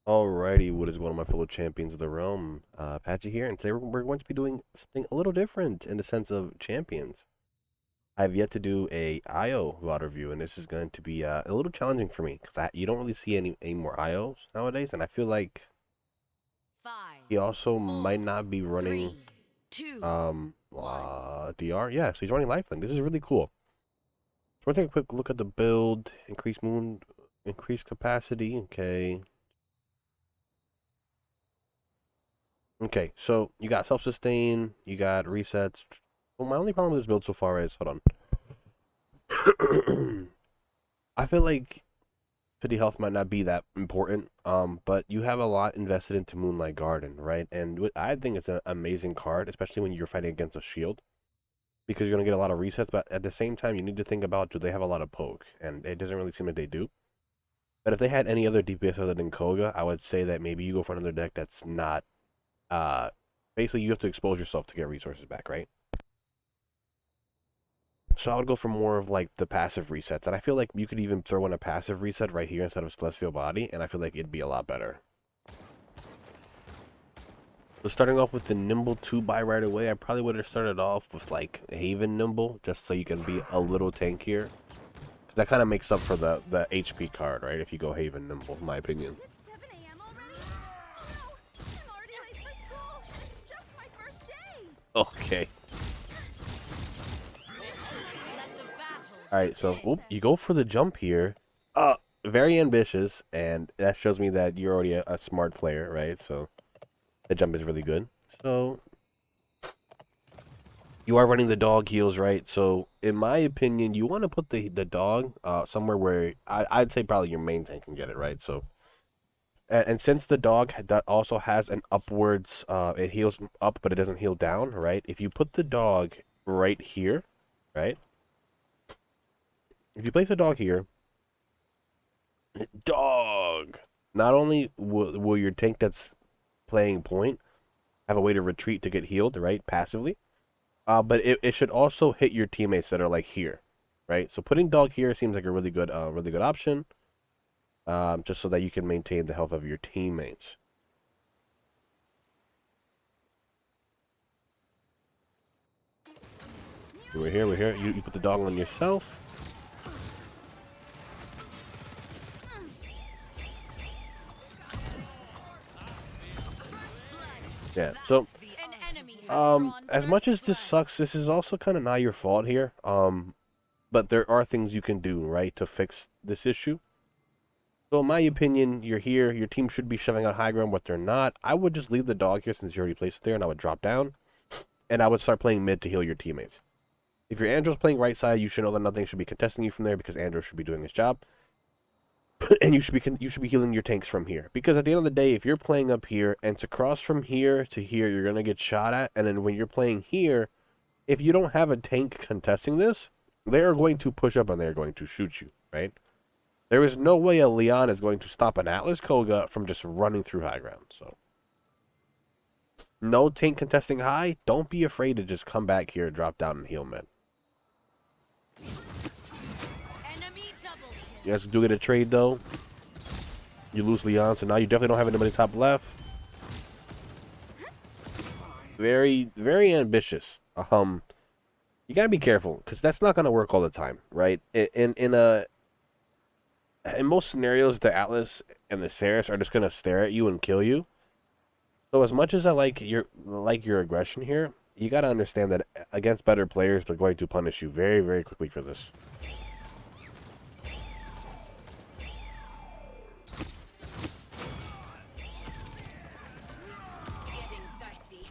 Alrighty, what is one of my fellow champions of the realm, Patchy here, and today we're going to be doing something a little different in the sense of champions. I've yet to do a IO Vod review, and this is going to be a little challenging for me because you don't really see any more IOs nowadays, and I feel like Five, he also four, might not be running 3, 2, 1. DR. Yeah, so he's running Lifelink. This is really cool. So we're taking a quick look at the build, increase capacity. Okay, so you got self-sustain, you got resets. Well, my only problem with this build so far is, hold on. I feel like 50 health might not be that important, but you have a lot invested into Moonlight Garden, right? And I think it's an amazing card, especially when you're fighting against a shield, because you're going to get a lot of resets, but at the same time, you need to think about, do they have a lot of poke? And it doesn't really seem like they do. But if they had any other DPS other than Koga, I would say that maybe you go for another deck that's not, uh, basically you have to expose yourself to get resources back, right? So I would go for more of like the passive resets, and I feel like you could even throw in a passive reset right here instead of Celestial Body, and I feel like it'd be a lot better. So starting off with the Nimble 2 buy right away, I probably would have started off with like Haven Nimble, just so you can be a little tankier. Cause that kind of makes up for the HP card, right? If you go Haven Nimble, in my opinion. Is it 7 a.m. already? Oh, no! I'm already late for school! It's just my first day! Okay. Let the battle Alright, so begin. you go for the jump here. Very ambitious, and that shows me that you're already a smart player, right? So the jump is really good. So you are running the dog heals, right? So in my opinion, you want to put the dog somewhere where I'd say probably your main tank can get it, right? So and since the dog also has an upwards, it heals up, but it doesn't heal down, right? If you put the dog right here, right? If you place the dog here, dog. Not only will your tank that's playing point have a way to retreat to get healed, right, passively, but it should also hit your teammates that are like here, right? So putting dog here seems like a really good option, just so that you can maintain the health of your teammates. We're here, we're here. You put the dog on yourself. Yeah. So, An enemy has drawn as much as first this blood. sucks, this is also kind of not your fault here. But there are things you can do, right, to fix this issue. So in my opinion, you're here, your team should be shoving out high ground, but they're not. I would just leave the dog here since you already placed it there, and I would drop down, and I would start playing mid to heal your teammates. If your Andrew's playing right side, you should know that nothing should be contesting you from there because Andrew should be doing his job, and you should be healing your tanks from here. Because at the end of the day, if you're playing up here and to cross from here to here, you're gonna get shot at, and then when you're playing here, if you don't have a tank contesting this, they are going to push up and they're going to shoot you, right? There is no way a Leon is going to stop an Atlas Koga from just running through high ground. So, no tank contesting high. Don't be afraid to just come back here, drop down, and heal mid. Enemy double You kill. guys do get a trade though. You lose Leon, so now you definitely don't have anybody top left. Very ambitious. You gotta be careful because that's not gonna work all the time, right? In most scenarios, the Atlas and the Ceres are just gonna stare at you and kill you. So as much as I like your aggression here, you gotta understand that against better players, they're going to punish you very quickly for this. Getting dicey.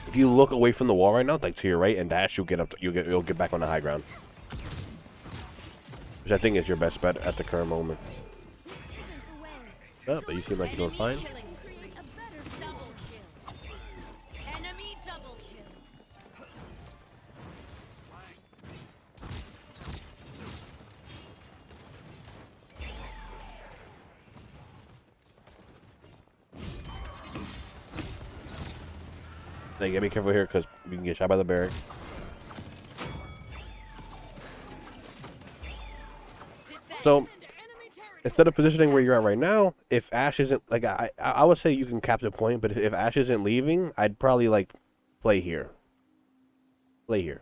If you look away from the wall right now, like to your right and dash, you'll get back on the high ground, which I think is your best bet at the current moment. This isn't the way. Oh, but you seem like you're doing fine. Killing spree. A better double kill. Enemy double kill. Now you gotta be careful here because you can get shot by the barrack. So instead of positioning where you're at right now, if Ash isn't like I would say you can cap the point, but if Ash isn't leaving, I'd probably like play here. Play here.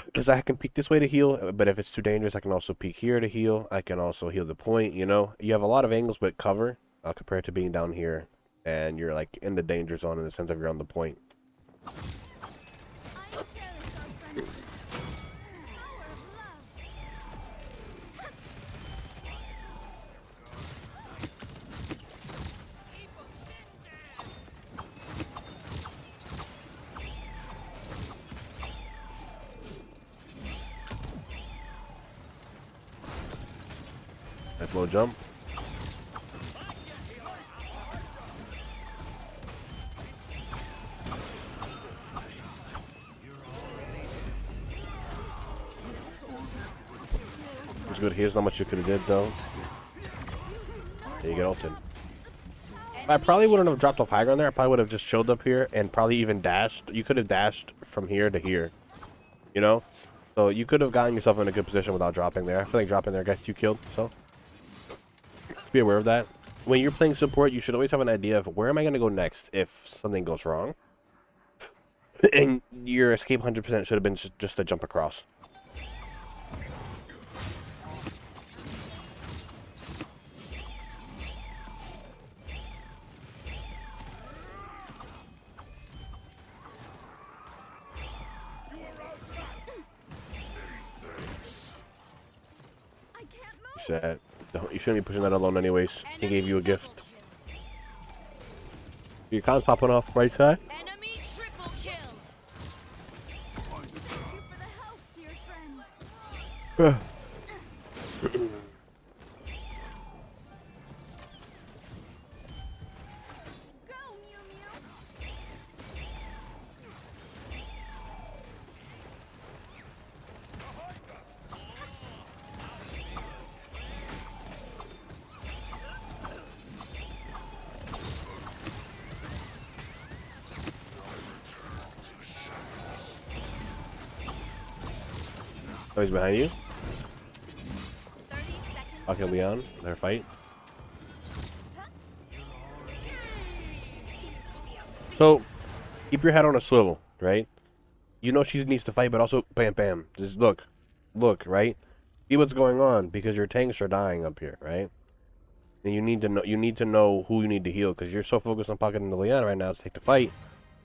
Because I can peek this way to heal, but if it's too dangerous, I can also peek here to heal. I can also heal the point, you know? You have a lot of angles with cover compared to being down here, and you're like in the danger zone in the sense of you're on the point. I cherish our friendship. Power of love. That's low jump. It's good. Here's not much you could have did though. There you get ulted. I probably wouldn't have dropped off high ground there. I probably would have just chilled up here and probably even dashed. You could have dashed from here to here, you know? So you could have gotten yourself in a good position without dropping there. I feel like dropping there gets you killed, so be aware of that. When you're playing support, you should always have an idea of where am I going to go next if something goes wrong. And your escape 100% should have been just a jump across. I can't move. Shit. You shouldn't be pushing that alone anyways. He gave you a gift. Your con's popping off right side. Enemy triple kill. Thank you for the help, dear friend. Go, Mew Mew. Oh, he's behind you. 30 seconds. Okay, Leon. Their fight. So, keep your head on a swivel, right? You know she needs to fight, but also, bam, bam. Just look, right? See what's going on because your tanks are dying up here, right? And you need to know. You need to know who you need to heal because you're so focused on pocketing the Leon right now to take the fight.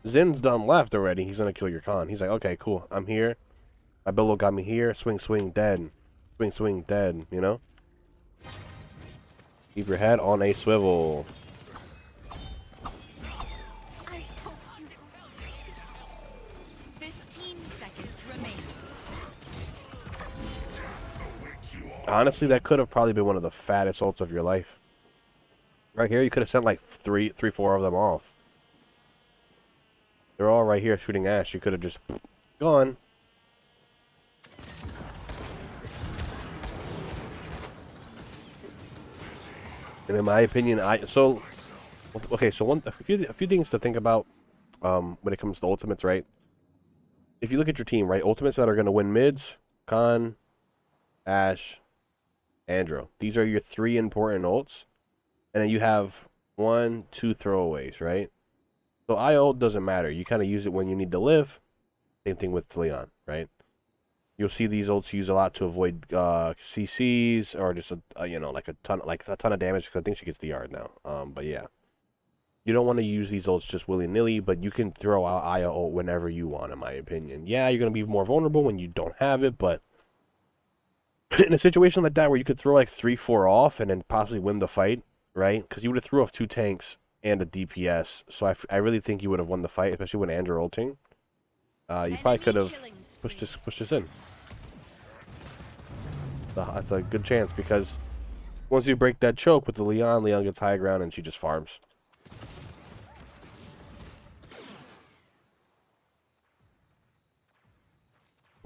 Zin's done left already. He's gonna kill your con. He's like, okay, cool. I'm here. My Billo got me here. Swing, swing, dead. Swing, swing, dead. You know. Keep your head on a swivel. I hope you 15 seconds remain. Honestly, that could have probably been one of the fattest ults of your life. Right here, you could have sent like three, four of them off. They're all right here shooting Ash. You could have just gone. And in my opinion, okay. So a few things to think about when it comes to ultimates, right? If you look at your team, right, ultimates that are going to win mids, Khan, Ash, Andro. These are your three important ults. And then you have 1, 2 throwaways, right? So ult doesn't matter. You kind of use it when you need to live. Same thing with Leon, right? You'll see these ults used a lot to avoid CCs or just you know, like a ton of damage because I think she gets the yard now. But yeah, you don't want to use these ults just willy nilly, but you can throw out ult whenever you want, in my opinion. Yeah, you're gonna be more vulnerable when you don't have it, but in a situation like that where you could throw like 3, 4 off and then possibly win the fight, right? Because you would have threw off 2 tanks and a DPS, so I really think you would have won the fight, especially when Andrew ulting. You probably could have pushed this in. That's a good chance because once you break that choke with the Leon gets high ground and she just farms.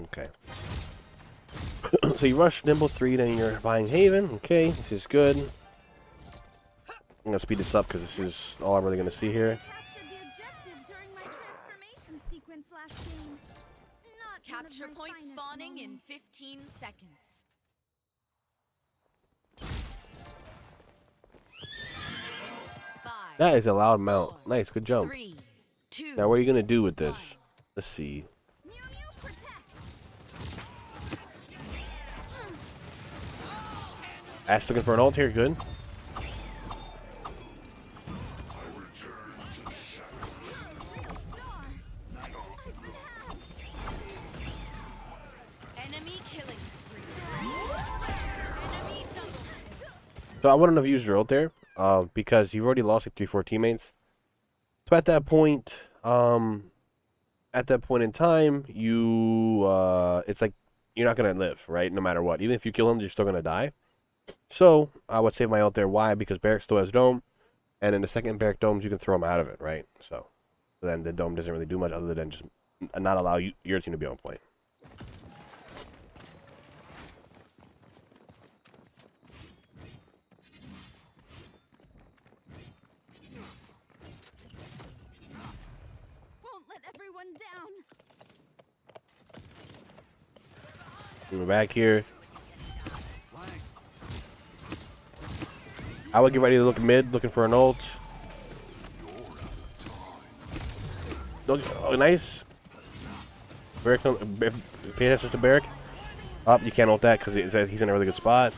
Okay. So you rush Nimble 3, then you're buying Haven. Okay, this is good. I'm going to speed this up because this is all I'm really going to see here. Captured the objective during my transformation sequence last game. Not one of Capture my point finest spawning in moments. 15 seconds. That is a loud mount. Nice, good jump. 3, 2. Now, what are you gonna do with this? Let's see. Mew Mew protect. Ash looking for an ult here. Good. Real star. Enemy killing spree. Enemy double. So I wouldn't have used your ult there, because you've already lost like 3-4 teammates. So at that point in time, it's like you're not gonna live, right? No matter what. Even if you kill him, you're still gonna die. So I would save my ult there. Why? Because Barrack still has dome, and in the second Barrack domes, you can throw him out of it, right? So then the dome doesn't really do much other than just not allow your team to be on point. Won't let everyone down. We're back here. I would get ready to look mid, looking for an ult. Oh, nice. Barrack, pay attention to Barrack. Oh, you can't ult that because he's in a really good spot.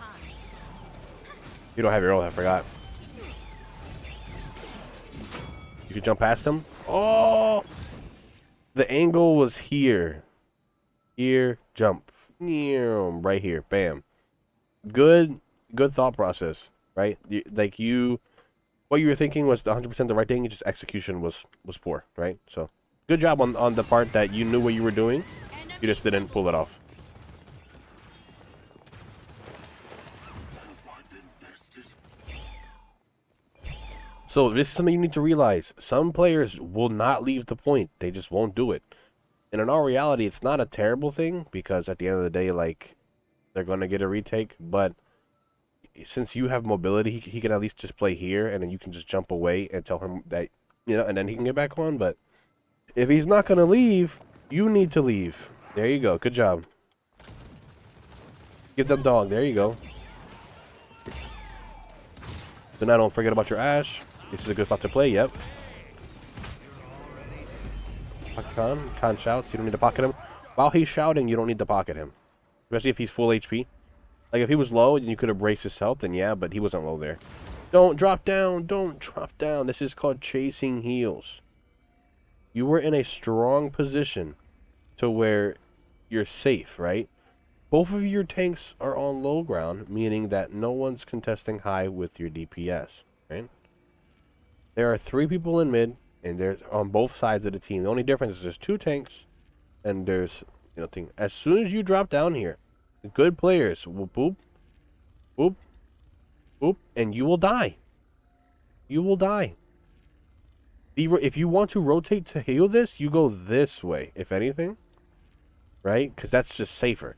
You don't have your ult, I forgot. You can jump past him. Oh! The angle was here. Here, jump. Right here, bam. Good thought process, right? What you were thinking was 100% the right thing. Just execution was poor, right? So, good job on the part that you knew what you were doing. You just didn't pull it off. So this is something you need to realize. Some players will not leave the point. They just won't do it. And in all reality, it's not a terrible thing because at the end of the day, like, they're going to get a retake. But since you have mobility, he can at least just play here, and then you can just jump away and tell him that, and then he can get back on. But if he's not going to leave, you need to leave. There you go. Good job. Give them dog. There you go. So now don't forget about your Ashe. This is a good spot to play. Yep. Pocket Khan shouts. You don't need to pocket him. While he's shouting, you don't need to pocket him. Especially if he's full HP. Like, if he was low and you could have braced his health, then yeah, but he wasn't low there. Don't drop down. Don't drop down. This is called chasing heals. You were in a strong position to where you're safe, right? Both of your tanks are on low ground, meaning that no one's contesting high with your DPS, right? There are 3 people in mid, and there's on both sides of the team. The only difference is there's 2 tanks, and there's, thing. As soon as you drop down here, the good players will boop, boop, boop, and you will die. You will die. If you want to rotate to heal this, you go this way, if anything, right? Because that's just safer.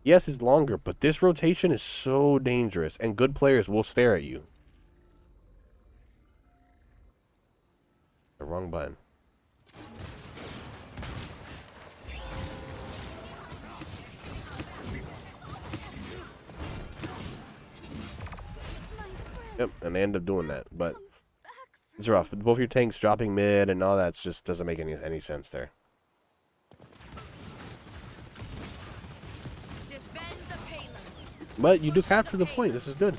Yes, it's longer, but this rotation is so dangerous, and good players will stare at you. The wrong button. Yep, and they end up doing that, but it's rough. Both your tanks dropping mid and all that just doesn't make any sense there. But you do capture the point. This is good.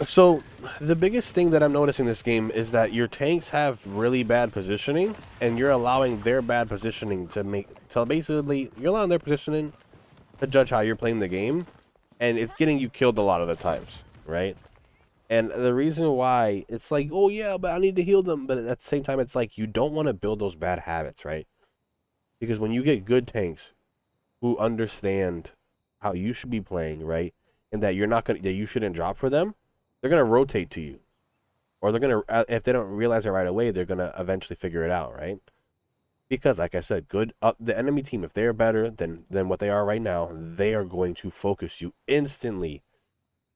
So, the biggest thing that I'm noticing in this game is that your tanks have really bad positioning, and you're allowing their bad positioning to basically, you're allowing their positioning to judge how you're playing the game, and it's getting you killed a lot of the times, right? And the reason why, it's like, oh yeah, but I need to heal them, but at the same time, it's like, you don't want to build those bad habits, right? Because when you get good tanks who understand how you should be playing, right, and that you shouldn't drop for them, they're gonna rotate to you, or they're gonna, if they don't realize it right away, they're gonna eventually figure it out, right? Because, like I said, the enemy team, if they're better than what they are right now, they are going to focus you instantly.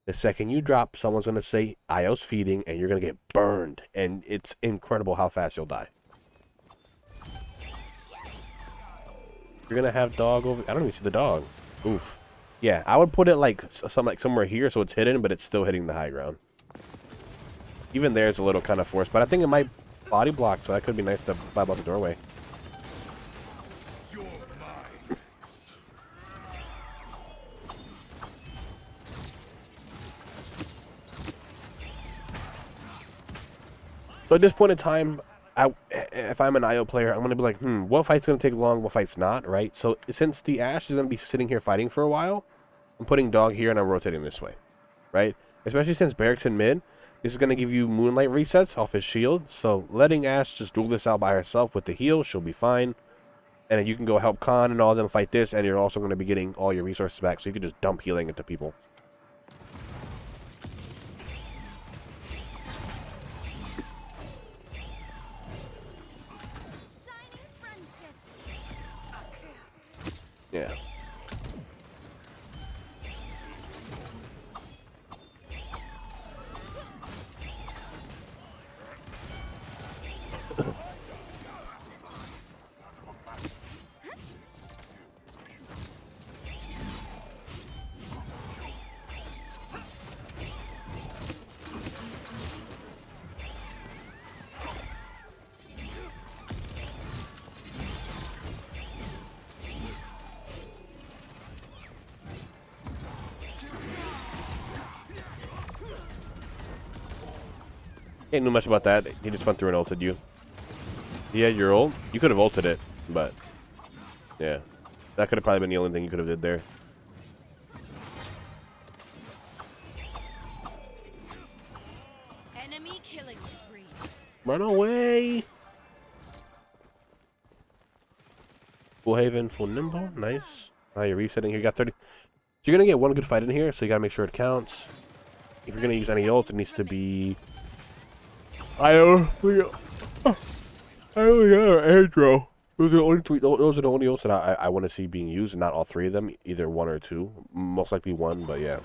The second you drop, someone's gonna say IO's feeding, and you're gonna get burned, and it's incredible how fast you'll die. You're gonna have dog over. I don't even see the dog. Oof. Yeah, I would put it like somewhere here so it's hidden, but it's still hitting the high ground. Even there it's a little kind of forced, but I think it might body block, so that could be nice to vibe up the doorway. So at this point in time, if I'm an IO player, I'm going to be like, what fight's going to take long, what fight's not, right? So since the Ashe is going to be sitting here fighting for a while, I'm putting Dog here and I'm rotating this way, right? Especially since Barrick's in mid, this is going to give you Moonlight resets off his shield. So letting Ashe just duel this out by herself with the heal, she'll be fine. And then you can go help Khan and all of them fight this, and you're also going to be getting all your resources back, so you can just dump healing into people. Yeah. Can't do much about that. He just went through and ulted you. He had your ult. You could have ulted it, but yeah, that could have probably been the only thing you could have did there. Enemy killing spree. Run away! Full Haven, full Nimble, nice. Now you're resetting here. You got 30. So you're gonna get one good fight in here, so you gotta make sure it counts. If you're gonna use any ult, it needs to be. I only got air draw. Those are the only those are the only ults that I want to see being used, and not all three of them, either one or two. Most likely one, but yeah.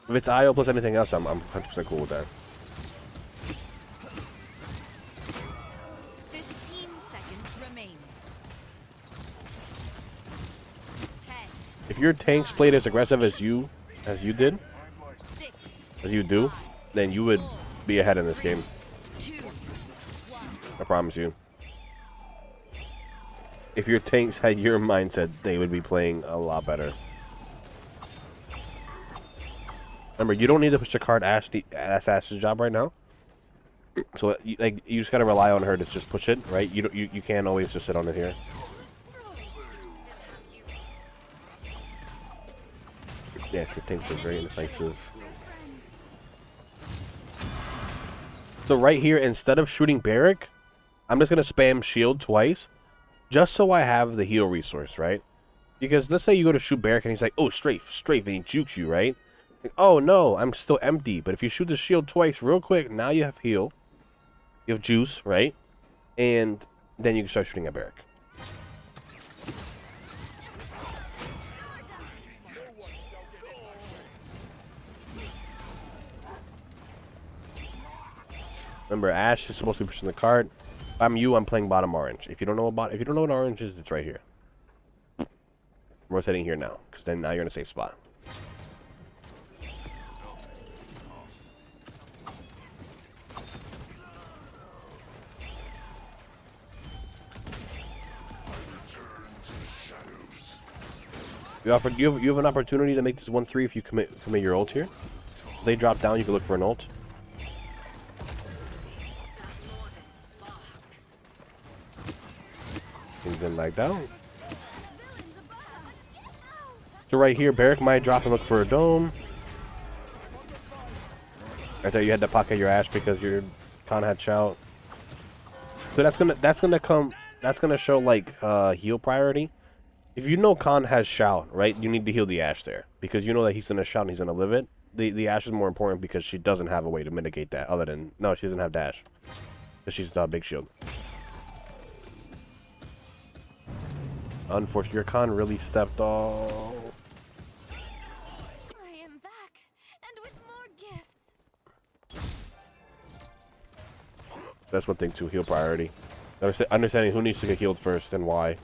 If it's IO plus anything else, I'm 100% cool with that. 15 seconds remain. 10. If your tanks played as aggressive as you did, 6. as you do, then you would be ahead in this game. 2. 1. I promise you. If your tanks had your mindset, they would be playing a lot better. Remember, you don't need to push the card Ash's job right now. So you just gotta rely on her to just push it, right? You can't always just sit on it here. Yeah, your tanks are very indecisive. So right here, instead of shooting Barrick, I'm just gonna spam shield twice, just so I have the heal resource, right? Because let's say you go to shoot Barrick and he's like, oh, strafe, and he jukes you, right? Like, oh no, I'm still empty. But if you shoot the shield twice real quick, now you have heal. You have juice, right? And then you can start shooting at Barrick. Remember, Ashe is supposed to be pushing the card. If I'm you, I'm playing bottom orange. If you don't know what orange is, it's right here. I'm rotating here now, because then now you're in a safe spot. You have an opportunity to make this 1-3 if you commit your ult here. If they drop down, you can look for an ult. He's been lagged out. So right here, Barrick might drop and look for a dome. I thought you had to pocket your Ashe because your Khan had shout. So that's gonna show like heal priority. If you know Khan has shout, right, you need to heal the Ashe there. Because you know that he's gonna shout and he's gonna live it. The Ashe is more important because she doesn't have a way to mitigate that other than no, she doesn't have dash. Because she's not a big shield. Unfortunately, your Khan really stepped off. I am back, and with more gifts. That's one thing too, heal priority. Understanding who needs to get healed first and why.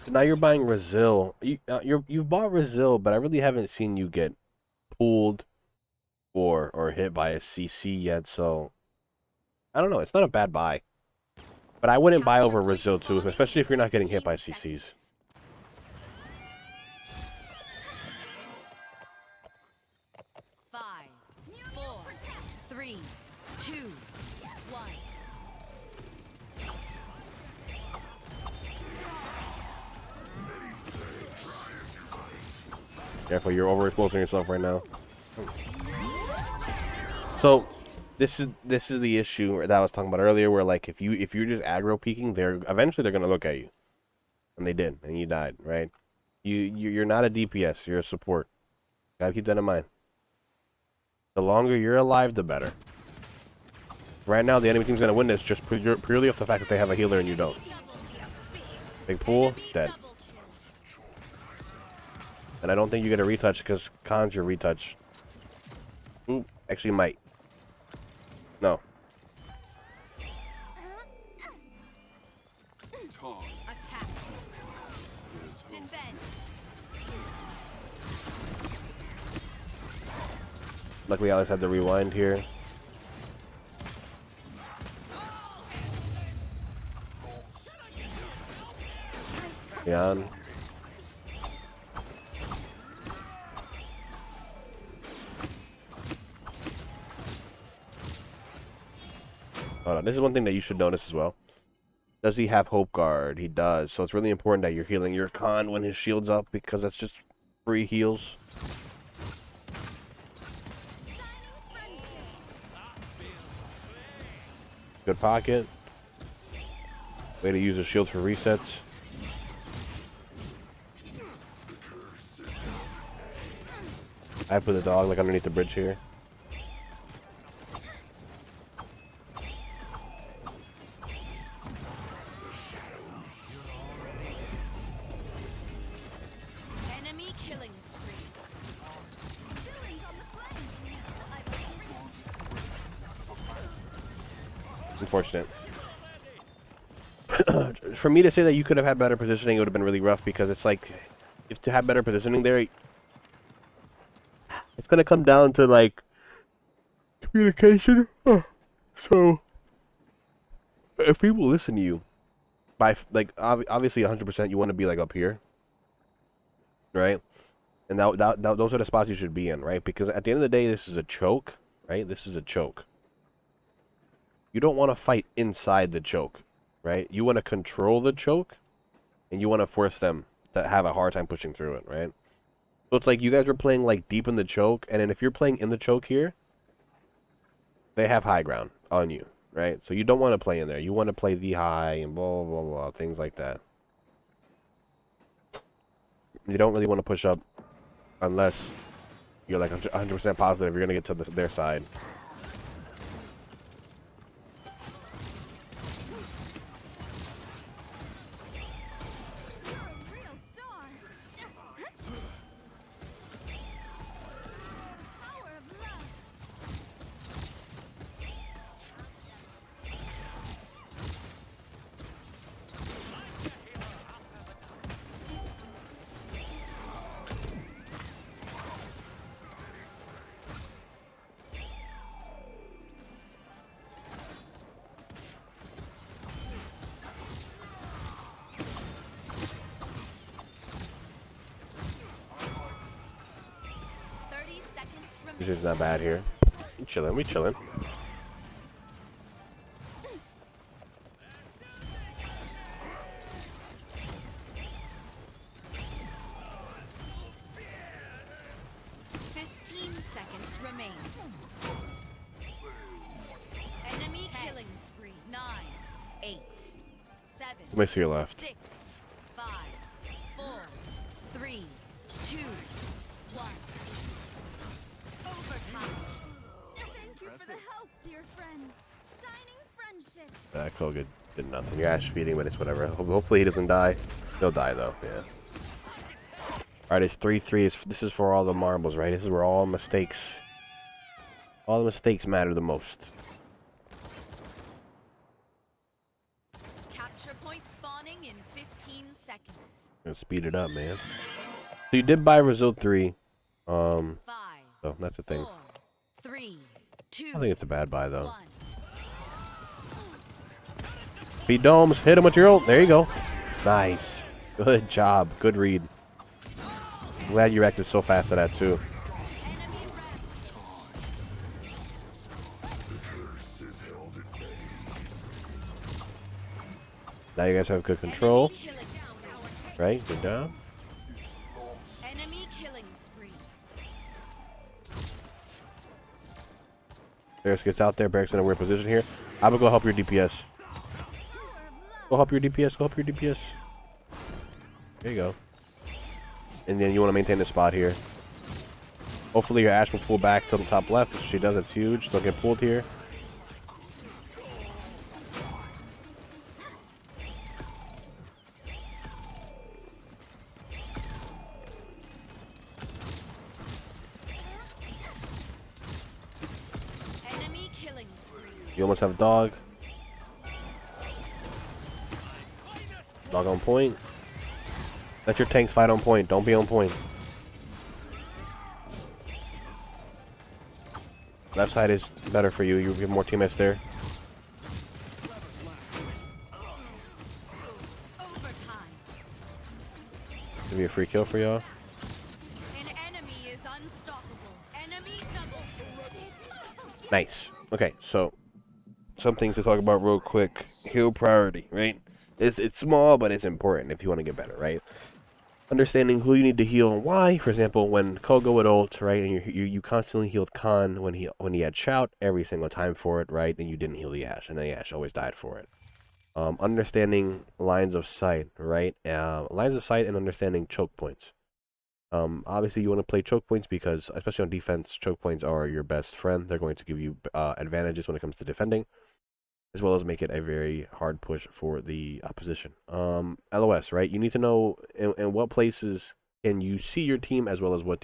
So now you're buying Razil. You've bought Razil, but I really haven't seen you get pulled or hit by a CC yet, so I don't know. It's not a bad buy. But I wouldn't buy over Brazil too, especially if you're not getting hit by CCs. Five, 4, 3, 2, 1. Careful, you're overexposing yourself right now. So this is the issue that I was talking about earlier, where like if you're just aggro peeking, eventually they're gonna look at you, and they did, and you died, right? You're not a DPS, you're a support. Gotta keep that in mind. The longer you're alive, the better. Right now, the enemy team's gonna win this just purely off the fact that they have a healer and you don't. Big pool, dead. And I don't think you get a retouch because Khan's your retouch. Ooh, actually might. No. Attack. Defend. Luckily, Alex had to rewind here. Yan. Hold on, this is one thing that you should notice as well. Does he have Hope Guard? He does. So it's really important that you're healing your Khan when his shield's up, because that's just free heals. Good pocket. Way to use the shield for resets. I put the dog like underneath the bridge here. Enemy killing spree. Villains on the flanks. Unfortunate. For me to say that you could have had better positioning, it would have been really rough, because it's like, if to have better positioning there, it's gonna come down to like communication. So if people listen to you, by like obviously 100%, you want to be like up here, right? And those are the spots you should be in, right? Because at the end of the day, this is a choke, right? This is a choke. You don't want to fight inside the choke, right? You want to control the choke, and you want to force them to have a hard time pushing through it, right? So it's like you guys are playing like deep in the choke, and then if you're playing in the choke here, they have high ground on you, right? So you don't want to play in there. You want to play the high and blah, blah, blah, things like that. You don't really want to push up unless you're like 100% positive you're going to get to their side. This is not bad here. We chilling, we chilling. Make sure you're left. 6, 5, 4, 3, 2, 1. Overtime. Thank you for the help, dear friend. Shining friendship. That Koga did nothing. You're ash feeding, but it's whatever. Hopefully he doesn't die. He'll die though, yeah. Alright, it's 3-3. This is for all the marbles, right? This is where all mistakes matter the most. Capture point spawning in 15 seconds. Gonna speed it up, man. So you did buy Result 3. 5, So That's the thing. 4, 3, 2, I think it's a bad buy, though. 1. Beat domes. Hit him with your ult. There you go. Nice. Good job. Good read. I'm glad you reacted so fast to that, too. Now you guys have good control. Right? Good job. Enemy killing spree. Barracks gets out there. Barracks in a weird position here. I would go help your DPS. Go help your DPS. Go help your DPS. There you go. And then you want to maintain the spot here. Hopefully your Ashe will pull back to the top left. If she does, it's huge. Don't get pulled here. Enemy killing spree. You almost have a dog. Dog on point. Let your tanks fight on point. Don't be on point. Left side is better for you. You have more teammates there. Overtime. Give me a free kill for y'all. An enemy is unstoppable. Enemy double. Nice. Okay, so some things to talk about real quick. Heal priority, right? It's small, but it's important if you want to get better, right? Understanding who you need to heal and why. For example, when Kogo would ult, right, and you constantly healed Khan when he had shout every single time for it, right? Then you didn't heal the Ashe, and the Ashe always died for it. Understanding lines of sight, right? Lines of sight and understanding choke points. Obviously you want to play choke points because, especially on defense, choke points are your best friend. They're going to give you advantages when it comes to defending, as well as make it a very hard push for the opposition. LOS, right? You need to know in what places can you see your team, as well as what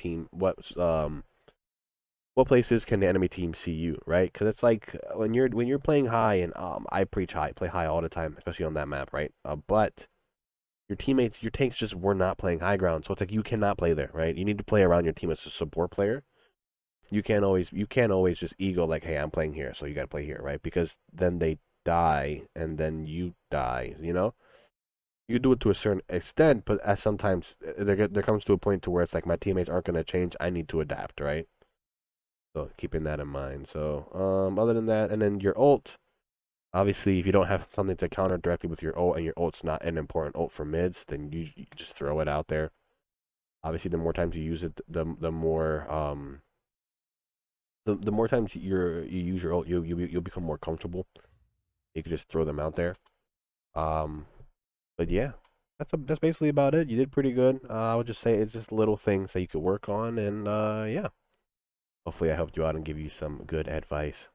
places can the enemy team see you, right? Because it's like when you're playing high, and I preach high, play high all the time, especially on that map, right? But your teammates, your tanks just were not playing high ground, so it's like you cannot play there, right? You need to play around your team as a support player. You can't always just ego like, hey, I'm playing here, so you gotta play here, right? Because then they die, and then you die, you know? You do it to a certain extent, but as sometimes there comes to a point to where it's like my teammates aren't gonna change. I need to adapt, right? So keeping that in mind. So other than that, and then your ult. Obviously, if you don't have something to counter directly with your ult, and your ult's not an important ult for mids, then you just throw it out there. Obviously, the more times you use it, the more the more times you use your ult, you'll become more comfortable. You can just throw them out there. But yeah, that's basically about it. You did pretty good. I would just say it's just little things that you could work on, and yeah. Hopefully, I helped you out and give you some good advice.